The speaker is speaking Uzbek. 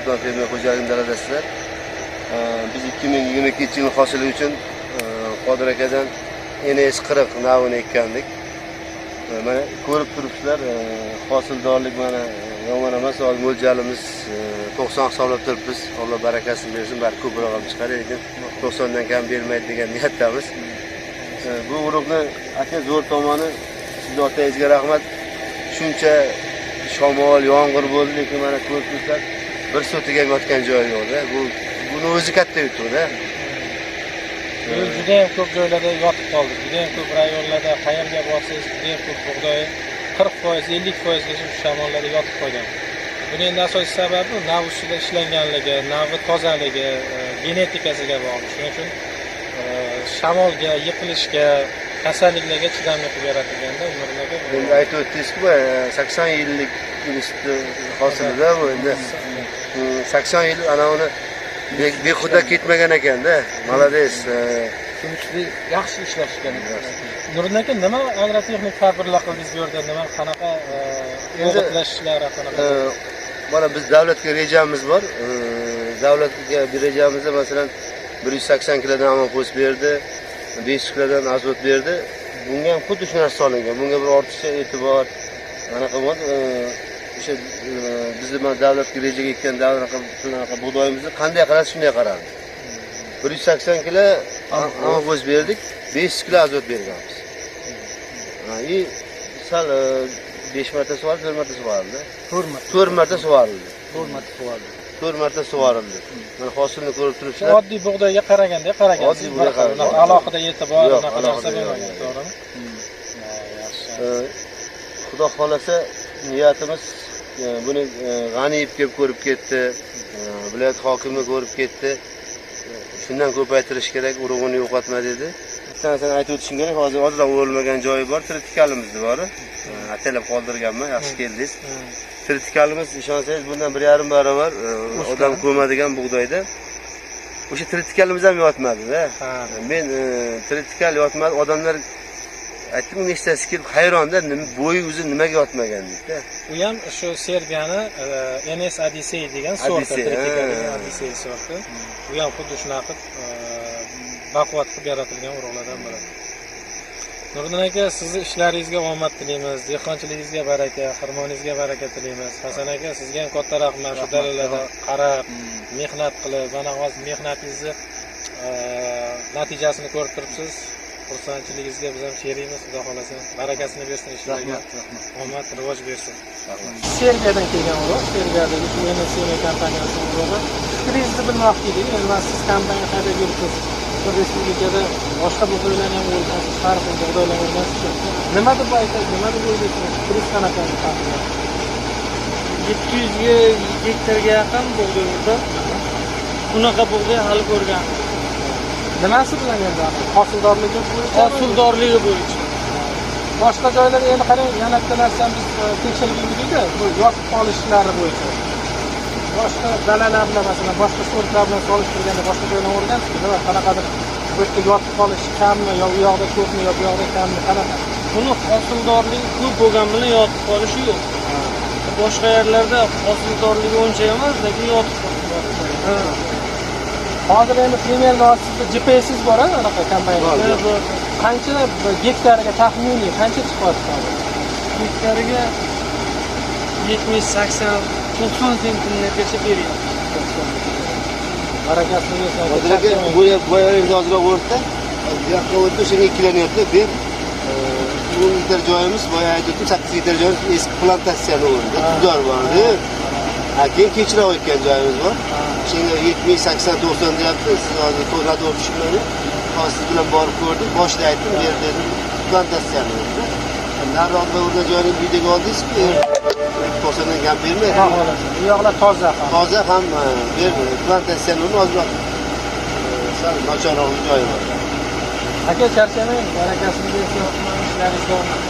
Sulton fermer xo'jaligi daladasizlar. Biz 2022-yil hosili uchun Qodir akadan NS40 navini ekkandik. Mana ko'rib turibsizlar, hosildorlik mana yomon emas, hozir mo'ljalimiz 90 hisoblab turibmiz. Alloh barakasini bersin, balki ko'proq ham chiqar, lekin 90 dan kam bermaydi degan niyatdamiz. Bu urug'ni aka zo'r tomoni, siz otangizga rahmat. Shuncha shamol, yomg'ir bo'ldi, lekin mana ko'rib turibsizlar, bir so'tiga yotgan joyi yo'q-da. Buni o'zi katta yutuq-da. Juda ham ko'p joylarda yotib qoldik. Juda ham ko'p rayonlarda qayerga borsangiz, juda ham ko'p bug'doy 40%, 50% gacha shu shamollarda yotib qolgan. Buning endi asosiy sababi nav ustida ishlanganligi, navi tozaligi, genetikasiga bog'liq. Shuning uchun shamolga, yiqilishga, kasalliklarga chidamli qilib yaratilganda umrlarga. Endi aytib o'tdingiz-ku, 80 yillik institut hosilida bu endi 80 yil ana uni behuda ketmagan ekanda. Malades. Shunchalik yaxshi ishlashgan. Nuriddin aka, nima agrotexnik tadbirlar qildingiz bu yerda? Nima qanaqa o'g'itlar qanaqa? Mana biz davlatga rejamiz bor. Davlatga bir rejamizda masalan 180 kilodan amonpost berdi, 500 kilodan azot berdi. Bunga ham xuddi shu narsa solingan. Bunga bir ortiqcha e'tibor anaqa bor. O'sha bizni mana davlatga rejaga ekkan davlatga bug'doyimizni qanday qarasa shunday qaradi. 180 kilo amonpost berdik, 500 kilo azot berganmiz. Sal 5 marta sug'orildi, 4 marta sug'orildi. 4 marta sug'orildi. 4 marta sug'orildi. Mana hosilni ko'rib turibsizlar. Oddiy bug'doyga qaraganda qaragansiz, alohida e'tibor narsa bo'lmagan, to'g'rimi? Yaxshi. Xudo xolasa niyatimiz buni G'aniyev kelib ko'rib ketdi, viloyat hokimi ko'rib ketdi. Shundan ko'paytirish kerak, urug'ini yo'qotma dedi. Bitta narsani aytib o'tishim kerak, hozir ozroq o'rilmagan joyi bor, tritikalimiz bor. Atalab qoldirganman, yaxshi keldingiz. Tritikalimiz ishonsangiz bundan 1,5 barobar odam ko'madigan bug'doyda. O'sha tritikalimiz ham yotmadi-da. Men tritikal yotmadi, odamlar aytdim, nechtasi kelib hayronda, bo'yi o'zi nimaga yotmagan deydi-da. U ham shu Serbiyani NS Odyssey degan sort, tritikal Odyssey sorti. Bu ham xuddi shunaqa baquvvat qilib yaratilgan urug'lardan biri. Nuriddin aka, sizni ishlaringizga omad tilaymiz, dehqonchiligingizga baraka, xirmoningizga baraka tilaymiz. Hasan aka, sizga ham katta rahmat. Shu dalalarda qarab, mehnat qilib, mana hozir mehnatingizni natijasini ko'rib turibsiz. Xursandchiligingizga biz ham sherikmiz, xudo xolasa. Barakasini bersin ishlarga. Omad, rivoj bersin. Serbiyadan kelgan urug', Serbiyadagi shu NSM kompaniyasining urug'i. Fikringizni bilmoqchi edik. Endi siz kompaniya qayerda yuribsiz? Respublikada boshqa bug'doylarni ham o'rganasiz, har xil bug'doylarni o'rganasiz. Nima deb aytasiz? Nima deb o'ylaysiz? Turist qanaqa farqi? 700 gektarga yaqin bug'doy burada. Bunaqa bug'doy hali ko'rganman. Nimasi bilan endi hosildorligi bo'yicha? Hosildorligi bo'yicha. Boshqa joylarga endi qarang, yana bitta narsani biz tekshirgandik-da, bu yotib qolishlari bo'yicha. Boshqa dalalar bilan, masalan, boshqa sortlar bilan solishtirganda boshqa joydan o'rgansizmi? Nima qanaqadir bu yerda yotib qolish kammi, yo u yoqda ko'pmi, yo bu yoqda kammi, qanaqa? Buni hosildorligi ko'p bo'lgan bilan yotib qolishi yo'q. Boshqa yerlarda hosildorligi uncha emas, lekin yotib qolish. Hozir endi primerno sizda GPS'siz bor-a, anaqa kompaniyada. Qancha gektariga taxminiy qancha chiqyapti hozir? Gektariga 70-80 90 sentnergacha beryapti. Barakasini bersin. Hozirgi bo'yingiz ozroq o'rta, bu yoqqa o'tdi, o'shanga ikkilanyapti. Bir 10 gektar joyimiz, boya aytdim, 8 gektar joyimiz eski plantatsiyani o'rnida, tuzdor bordi. Keyin kechroq ekkan joyimiz bor. Shunga 70, 80, 90 deyapti. Siz hozir to'g'ri tushunmaysiz. Hozir siz bilan borib ko'rdik. Boshida aytdim, bu yerda plantatsiyani o'rnida. Nariroqda o'rda joyni videoga oldingiz-ku. 90 dan kam bermaydi. Bu yoqlar toza ham. Toza ham bermaydi. Plantatsiyani ozroq sal nacharroq joyi bor. Aka, charchamang, barakasini bersin, ishlaringizga omad.